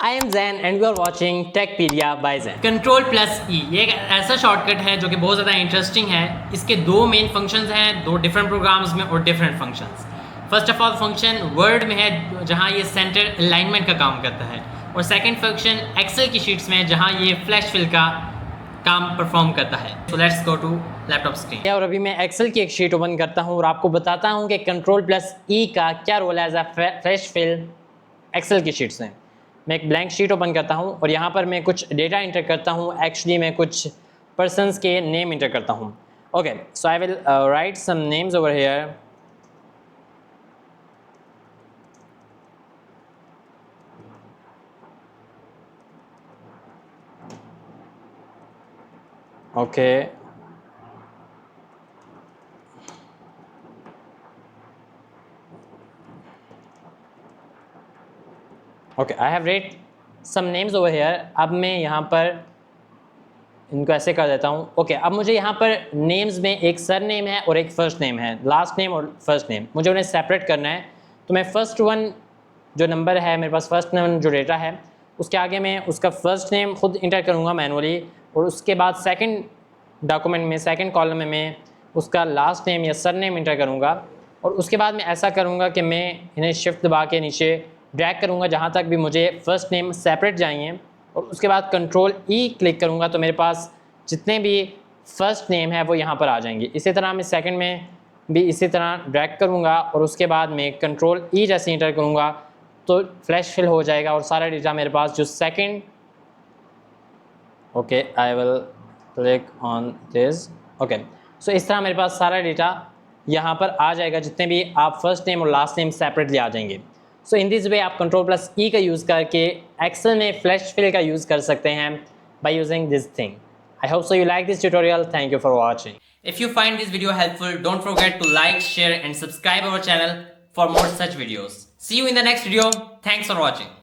I am Zain and you are watching Techpedia by Zain. Ctrl+E ये एक ऐसा shortcut है जो कि बहुत ज़्यादा इंटरेस्टिंग है। इसके दो मेन फंक्शंस हैं, दो डिफरेंट प्रोग्राम्स में और different functions. First of all function word में है जहाँ ये सेंटर अलाइनमेंट का काम करता है, और सेकंड फंक्शन एक्सेल की शीट्स में जहाँ ये फ्लैश फिल का काम परफॉर्म करता है। So let's go to laptop screen. और अभी मैं एक्सेल की एक शीट ओपन करता हूँ और आपको बताता हूँ कि Ctrl+E का क्या रोल है as a flash fill Excel की शीट्स में। मैं एक ब्लैंक शीट ओपन करता हूँ और यहाँ पर मैं कुछ डेटा इंटर करता हूँ। एक्चुअली मैं कुछ पर्सनस के नेम इंटर करता हूँ। Okay, so I will write some names over here. Okay, okay, I have wrote some names over here. अब मैं यहाँ पर इनको ऐसे कर देता हूँ। ओके, अब मुझे यहाँ पर नेम्स में एक सर नेम है और एक फर्स्ट नेम है, लास्ट नेम और फर्स्ट नेम। मुझे उन्हें सेपरेट करना है। तो मैं फर्स्ट वन जो नंबर है मेरे पास, फर्स्ट नेम जो डेटा है उसके आगे मैं उसका फर्स्ट नेम खुद इंटर करूँगा मैनुअली, और उसके बाद सेकंड डॉक्यूमेंट में सेकंड कॉलम में मैं उसका लास्ट नेम या सर नेम इंटर करूँगा। और उसके बाद मैं ऐसा करूँगा कि मैं इन्हें शिफ्ट दबा के नीचे ड्रैग करूँगा जहाँ तक भी मुझे फ़र्स्ट नेम सेपरेट जाएंगे, और उसके बाद Ctrl+E क्लिक करूँगा तो मेरे पास जितने भी फ़र्स्ट नेम है वो यहाँ पर आ जाएंगे। इसी तरह मैं सेकंड में भी इसी तरह ड्रैग करूँगा और उसके बाद मैं Ctrl+E जैसे इंटर करूँगा तो फ्लैश फिल हो जाएगा और सारा डेटा मेरे पास जो second. Okay, I will click on this. Okay, so इस तरह मेरे पास सारा डेटा यहाँ पर आ जाएगा, जितने भी आप फर्स्ट नेम और लास्ट नेम सेपरेटली आ जाएंगे। सो इन दिस वे आप Ctrl+E का यूज़ करके एक्सेल में फ्लैश फिल का यूज़ कर सकते हैं by using this thing. I hope so you like this tutorial. Thank you for watching. If you find this video helpful, don't forget to like, share and subscribe our channel for more such videos. See you in the next video. Thanks for watching.